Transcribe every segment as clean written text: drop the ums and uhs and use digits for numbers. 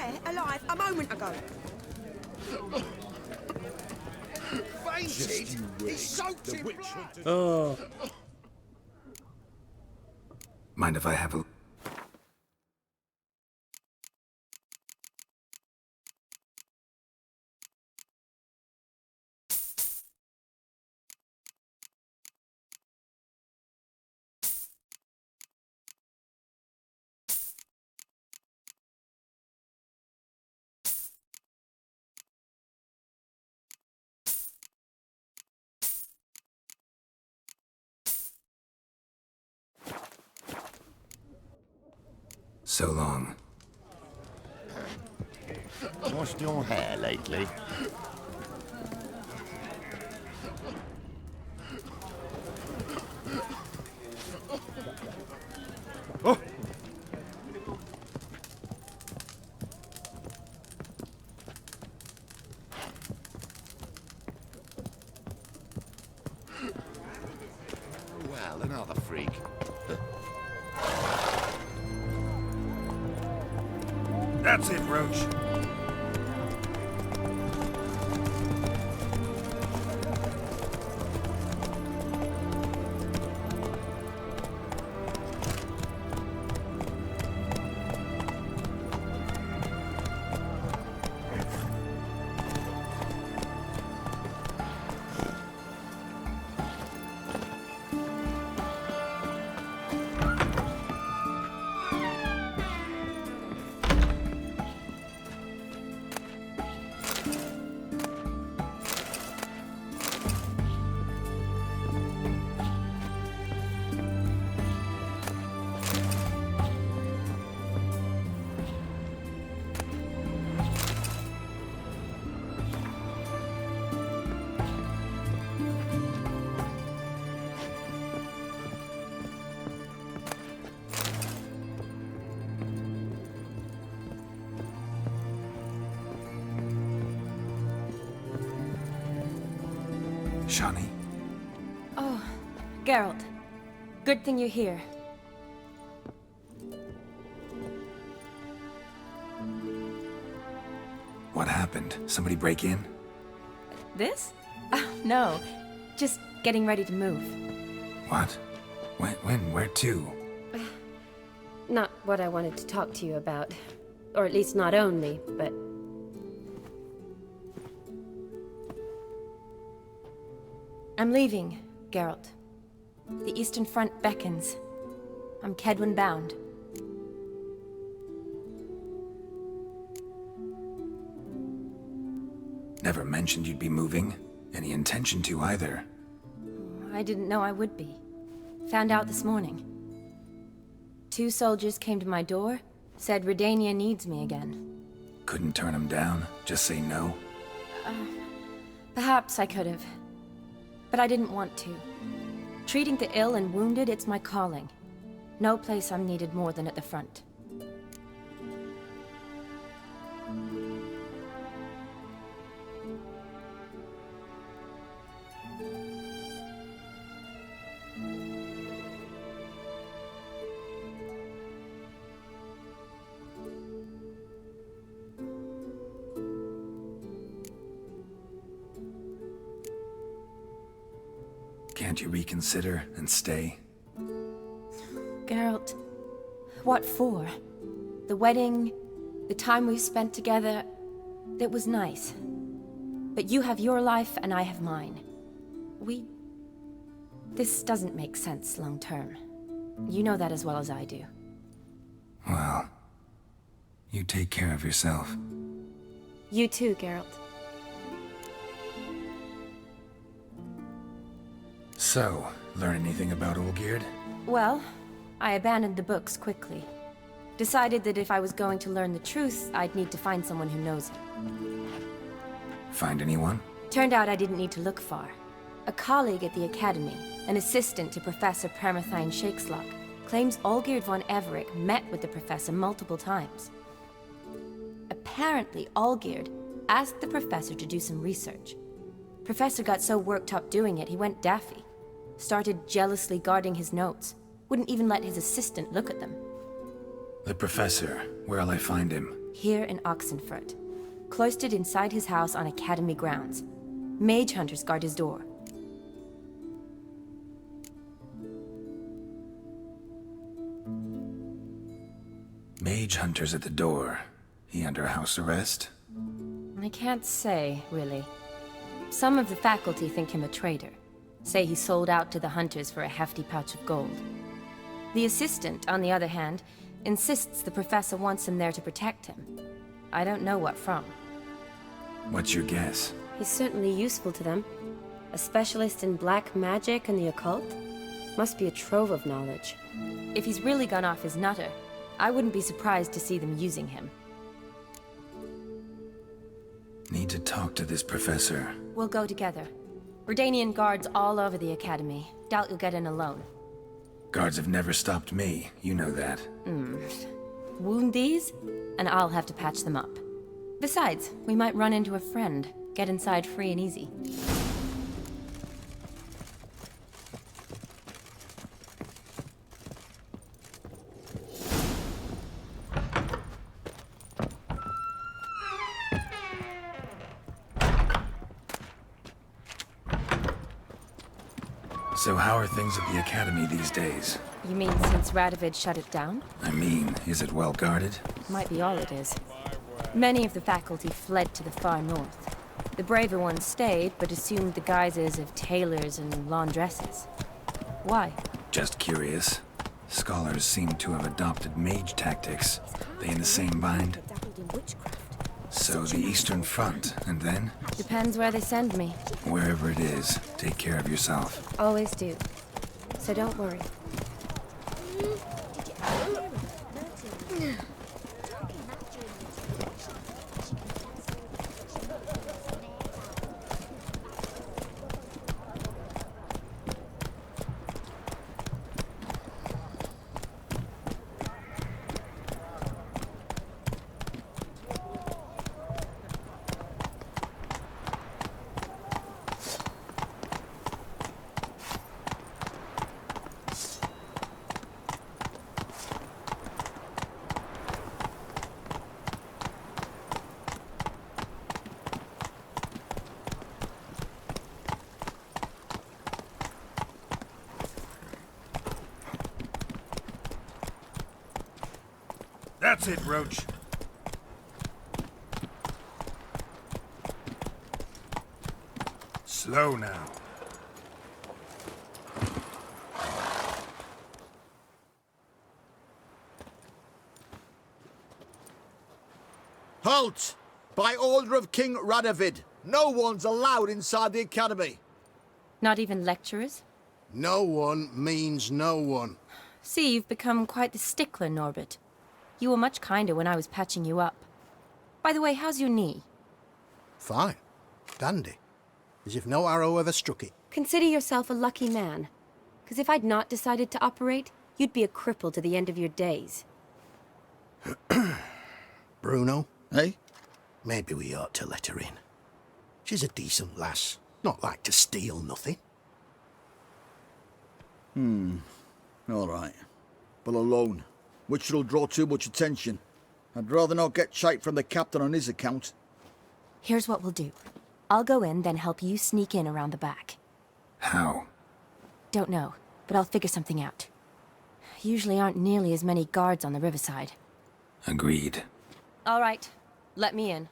Yeah, alive a moment ago. Fainted? He's soaked in blood! Oh. Mind if I have a... So long. Washed your hair lately? Oh. Well, another freak. That's it, Roach. Shani? Oh, Geralt. Good thing you're here. What happened? Somebody break in? This? Oh, no. Just getting ready to move. What? When? Where to? Not what I wanted to talk to you about. Or at least not only, but... I'm leaving, Geralt. The Eastern Front beckons. I'm Kedwen bound. Never mentioned you'd be moving. Any intention to either. I didn't know I would be. Found out this morning. 2 soldiers came to my door, said Redania needs me again. Couldn't turn him down? Just say no? Perhaps I could have. But I didn't want to. Treating the ill and wounded, it's my calling. No place I'm needed more than at the front. Can't you reconsider and stay? Geralt, what for? The wedding, the time we've spent together, it was nice. But you have your life and I have mine. This doesn't make sense long term. You know that as well as I do. Well, you take care of yourself. You too, Geralt. So, learn anything about Olgierd? Well, I abandoned the books quickly. Decided that if I was going to learn the truth, I'd need to find someone who knows it. Find anyone? Turned out I didn't need to look far. A colleague at the Academy, an assistant to Professor Permathine Shakeslock, claims Olgierd von Everec met with the professor multiple times. Apparently, Olgierd asked the professor to do some research. Professor got so worked up doing it, he went daffy. Started jealously guarding his notes. Wouldn't even let his assistant look at them. The professor. Where'll I find him? Here in Oxenfurt. Cloistered inside his house on Academy grounds. Mage hunters guard his door. Mage hunters at the door. He under house arrest? I can't say, really. Some of the faculty think him a traitor. Say he sold out to the hunters for a hefty pouch of gold. The assistant, on the other hand, insists the professor wants him there to protect him. I don't know what from. What's your guess? He's certainly useful to them. A specialist in black magic and the occult? Must be a trove of knowledge. If he's really gone off his nutter, I wouldn't be surprised to see them using him. Need to talk to this professor. We'll go together. Redanian guards all over the Academy. Doubt you'll get in alone. Guards have never stopped me, you know that. Wound these, and I'll have to patch them up. Besides, we might run into a friend. Get inside free and easy. So how are things at the Academy these days? You mean since Radovid shut it down? I mean, is it well guarded? Might be all it is. Many of the faculty fled to the far north. The braver ones stayed, but assumed the guises of tailors and laundresses. Why? Just curious. Scholars seem to have adopted mage tactics. They in the same bind? So the Eastern Front, and then? Depends where they send me. Wherever it is, take care of yourself. Always do. So don't worry. That's it, Roach. Slow now. Halt! By order of King Radovid, no one's allowed inside the Academy. Not even lecturers? No one means no one. See, you've become quite the stickler, Norbert. You were much kinder when I was patching you up. By the way, how's your knee? Fine. Dandy. As if no arrow ever struck it. Consider yourself a lucky man. Because if I'd not decided to operate, you'd be a cripple to the end of your days. Bruno, Eh? maybe we ought to let her in. She's a decent lass. Not like to steal nothing. All right. But alone, which will draw too much attention. I'd rather not get shite from the captain on his account. Here's what we'll do. I'll go in, then help you sneak in around the back. How? Don't know, but I'll figure something out. Usually aren't nearly as many guards on the riverside. Agreed. All right, let me in.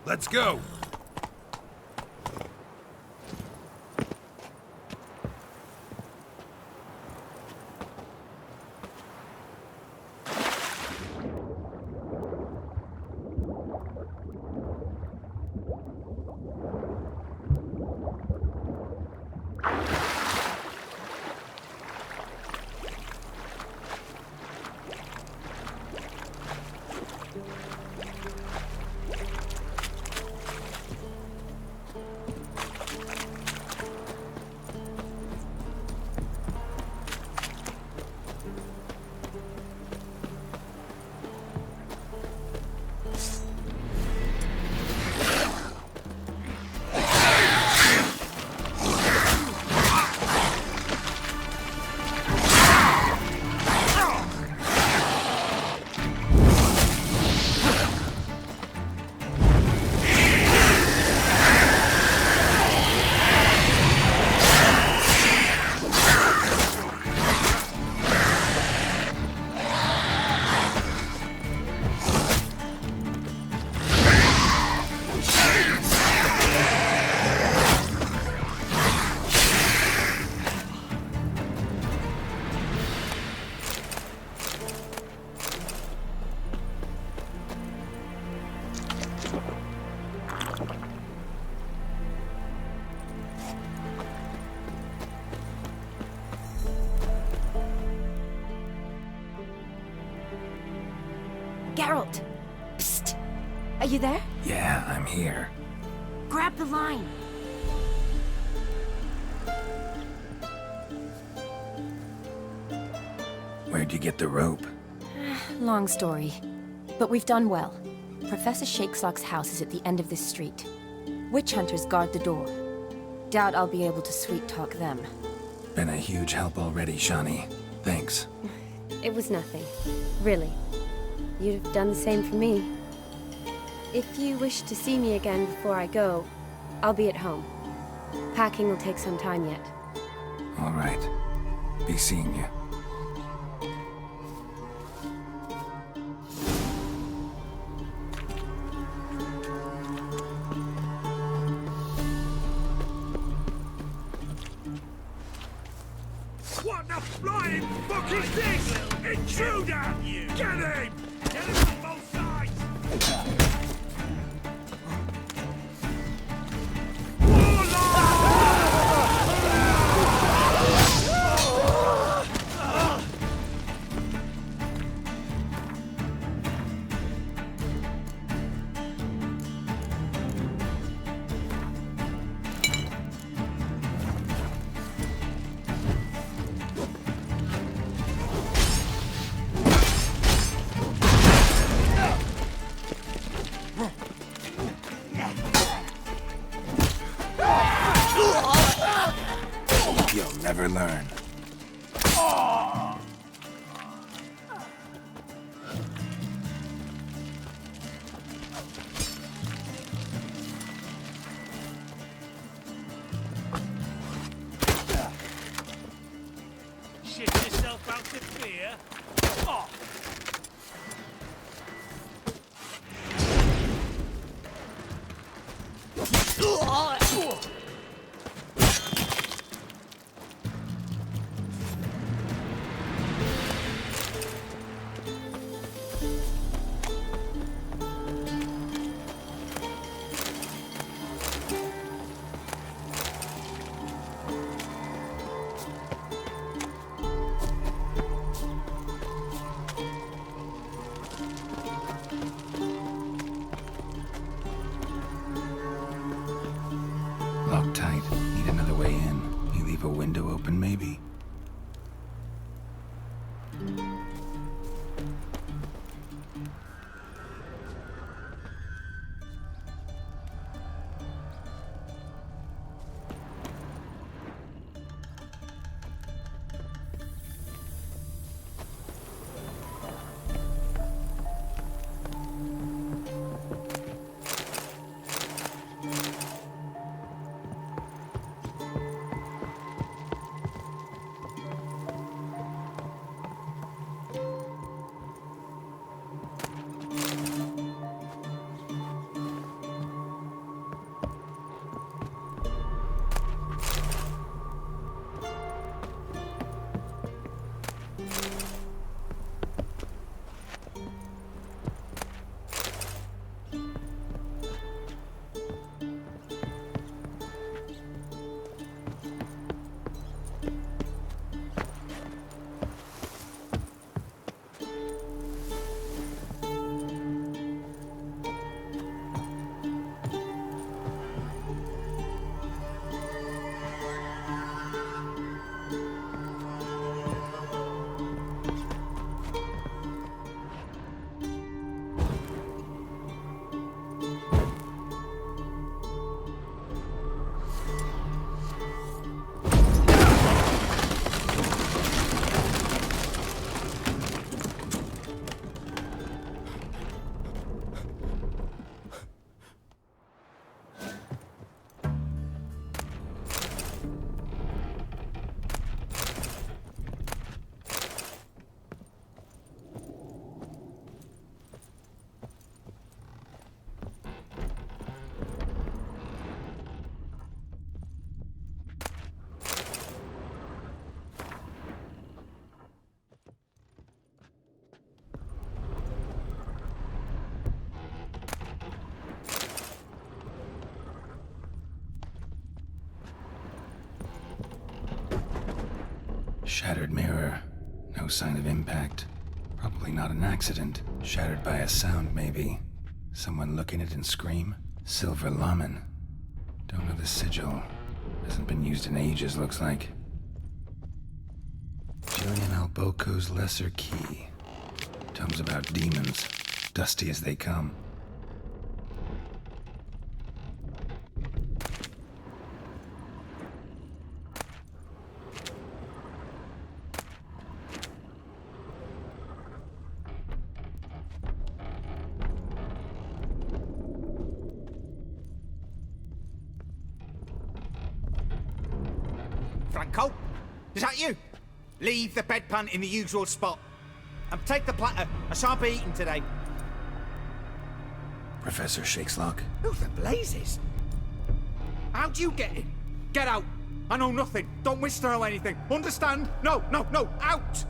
Let's go! Geralt! Psst! Are you there? Yeah, I'm here. Grab the line! Where'd you get the rope? Long story. But we've done well. Professor Shakesock's house is at the end of this street. Witch hunters guard the door. Doubt I'll be able to sweet-talk them. Been a huge help already, Shani. Thanks. It was nothing. Really. You'd have done the same for me. If you wish to see me again before I go, I'll be at home. Packing will take some time yet. All right. Be seeing you. What the flying fuck is this? Intruder! Get him! Get him on both sides! You'll never learn. Shit yourself out to fear? Oh. Locked tight. Need another way in. You leave a window open, maybe? Shattered mirror. No sign of impact. Probably not an accident. Shattered by a sound, maybe. Someone looking at it and scream. Silver Lamen. Don't know the sigil. Hasn't been used in ages, looks like. Julian Alboco's Lesser Key. Tomes about demons. Dusty as they come. Franco? Is that you? Leave the bedpan in the usual spot. And take the platter. I shan't be eating today. Professor Shakeslock. Who the blazes? How'd you get in? Get out. I know nothing. Don't wish to know anything. Understand? No, out!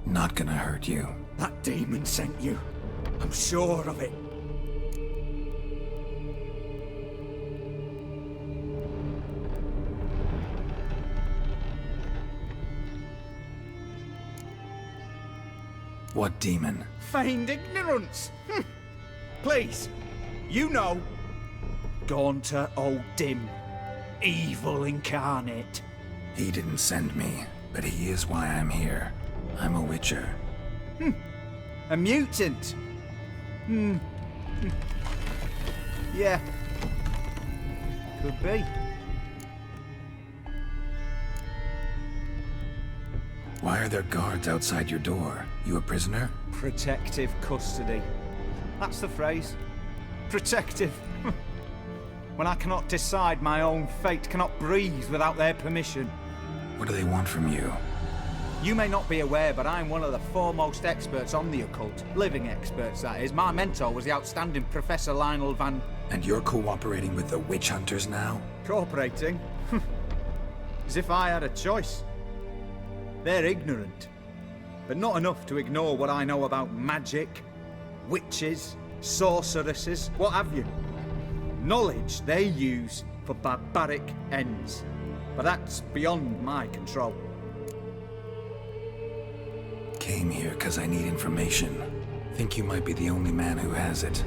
Not gonna hurt you. That demon sent you. I'm sure of it. What demon? Feigned ignorance. Please, you know. Gaunter O'Dim. Evil incarnate. He didn't send me, but he is why I'm here. I'm a witcher. A mutant. Yeah. Could be. Why are there guards outside your door? You a prisoner? Protective custody. That's the phrase. Protective. When I cannot decide my own fate, cannot breathe without their permission. What do they want from you? You may not be aware, but I'm one of the foremost experts on the occult. Living experts, that is. My mentor was the outstanding Professor Lionel Van... And you're cooperating with the witch hunters now? Cooperating? As if I had a choice. They're ignorant, but not enough to ignore what I know about magic, witches, sorceresses, what have you. Knowledge they use for barbaric ends, but that's beyond my control. Came here because I need information. Think you might be the only man who has it.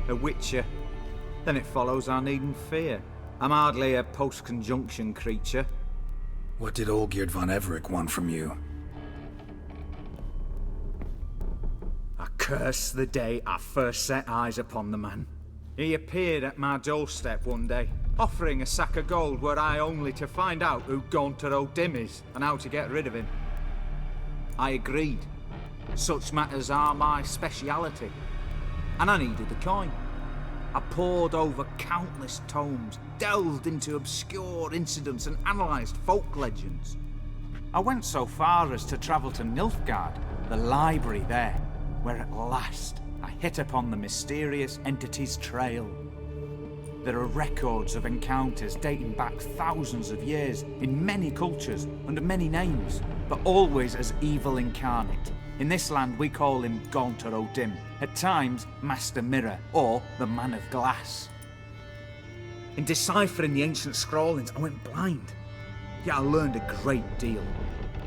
A witcher. Then it follows I needn't fear. I'm hardly a post-conjunction creature. What did Olgierd von Everec want from you? I curse the day I first set eyes upon the man. He appeared at my doorstep one day, offering a sack of gold were I only to find out who Gaunter O'Dim is and how to get rid of him. I agreed. Such matters are my speciality. And I needed the coin. I pored over countless tomes, delved into obscure incidents and analysed folk legends. I went so far as to travel to Nilfgaard, the library there, where at last I hit upon the mysterious entity's trail. There are records of encounters dating back thousands of years in many cultures under many names, but always as evil incarnate. In this land we call him Gaunter O'Dim, at times Master Mirror or the Man of Glass. In deciphering the ancient scrawlings I went blind, yet I learned a great deal.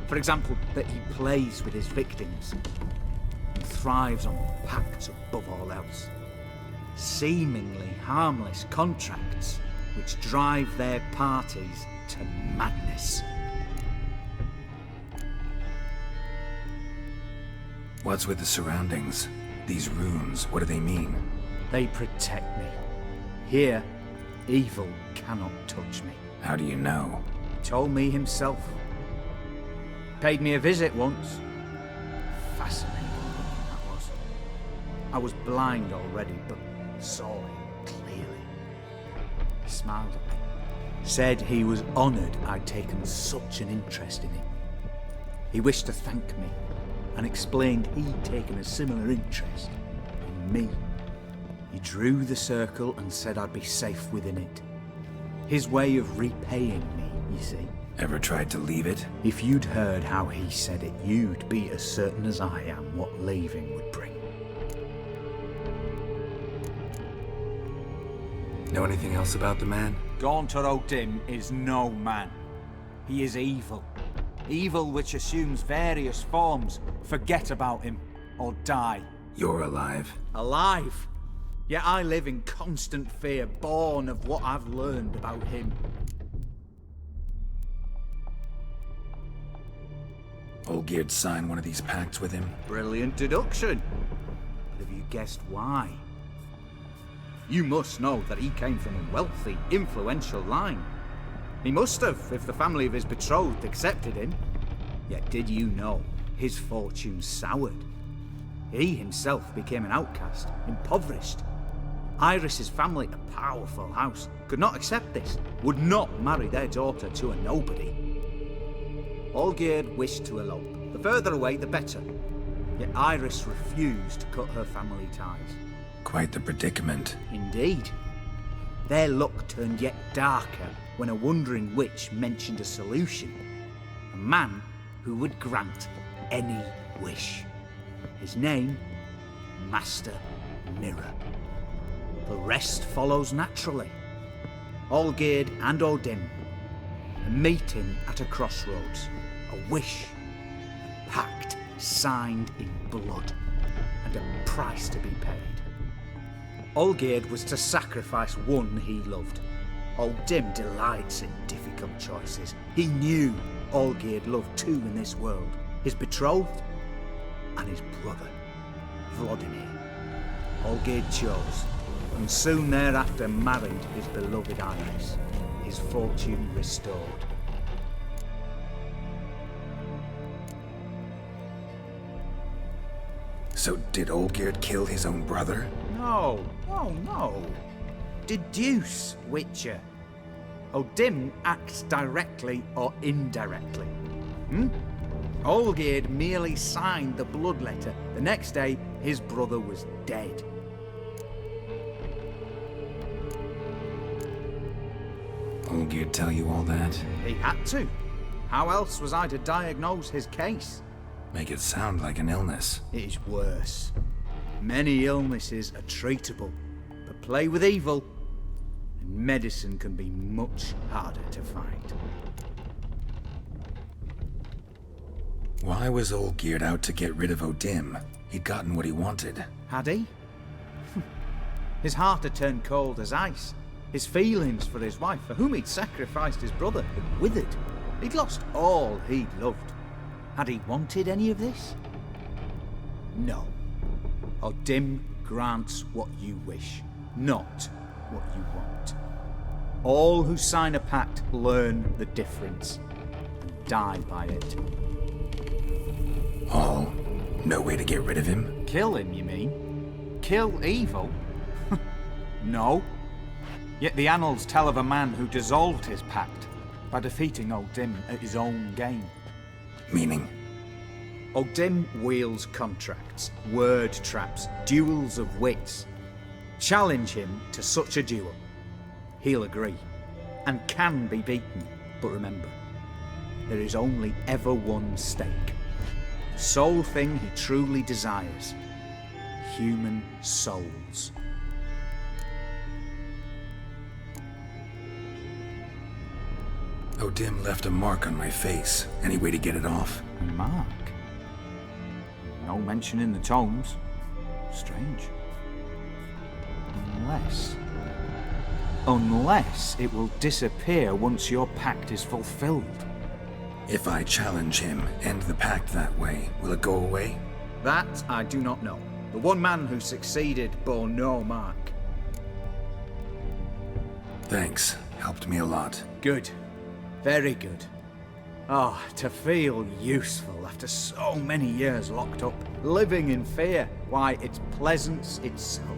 For example, that he plays with his victims and thrives on pacts above all else. Seemingly harmless contracts which drive their parties to madness. What's with the surroundings? These runes, what do they mean? They protect me. Here, evil cannot touch me. How do you know? He told me himself. Paid me a visit once. Fascinating that was. I was blind already, but saw him clearly. He smiled at me. Said he was honoured I'd taken such an interest in him. He wished to thank me and explained he'd taken a similar interest in me. He drew the circle and said I'd be safe within it. His way of repaying me, you see. Ever tried to leave it? If you'd heard how he said it, you'd be as certain as I am what leaving would bring. Know anything else about the man? Gaunter O'Dim is no man. He is evil. Evil which assumes various forms. Forget about him, or die. You're alive. Alive! Yet I live in constant fear, born of what I've learned about him. Olgierd signed one of these pacts with him. Brilliant deduction. But have you guessed why? You must know that he came from a wealthy, influential line. He must have, if the family of his betrothed accepted him. Yet did you know his fortune soured? He himself became an outcast, impoverished. Iris's family, a powerful house, could not accept this, would not marry their daughter to a nobody. Olgierd wished to elope. The further away, the better. Yet Iris refused to cut her family ties. Quite the predicament. Indeed. Their luck turned yet darker when a wandering witch mentioned a solution. A man who would grant any wish. His name, Master Mirror. The rest follows naturally. Olgierd and Odin, a meeting at a crossroads, a wish, a pact signed in blood, and a price to be paid. Olgierd was to sacrifice one he loved. Odin delights in difficult choices. He knew Olgierd loved two in this world, his betrothed and his brother, Vladimir. Olgierd chose, and soon thereafter married his beloved Iris, his fortune restored. So did Olgierd kill his own brother? No. Deduce, Witcher. Odin acts directly or indirectly. Olgierd merely signed the blood letter. The next day, his brother was dead. Olgierd tell you all that? He had to. How else was I to diagnose his case? Make it sound like an illness. It is worse. Many illnesses are treatable, but play with evil, and medicine can be much harder to find. Why was Olgierd out to get rid of Odin? He'd gotten what he wanted. Had he? His heart had turned cold as ice. His feelings for his wife, for whom he'd sacrificed his brother, had withered. He'd lost all he'd loved. Had he wanted any of this? No. Odin grants what you wish, not what you want. All who sign a pact learn the difference and die by it. All? No way to get rid of him? Kill him, you mean? Kill evil? No. Yet the annals tell of a man who dissolved his pact by defeating Odin at his own game. Meaning? Odin wields contracts, word traps, duels of wits. Challenge him to such a duel. He'll agree, and can be beaten. But remember, there is only ever one stake. The sole thing he truly desires. Human souls. Odin left a mark on my face. Any way to get it off? A mark? No mention in the tomes. Strange. Unless it will disappear once your pact is fulfilled. If I challenge him, end the pact that way, will it go away? That I do not know. The one man who succeeded bore no mark. Thanks. Helped me a lot. Good. Very good. Oh, to feel useful after so many years locked up, living in fear. Why, it's pleasance itself.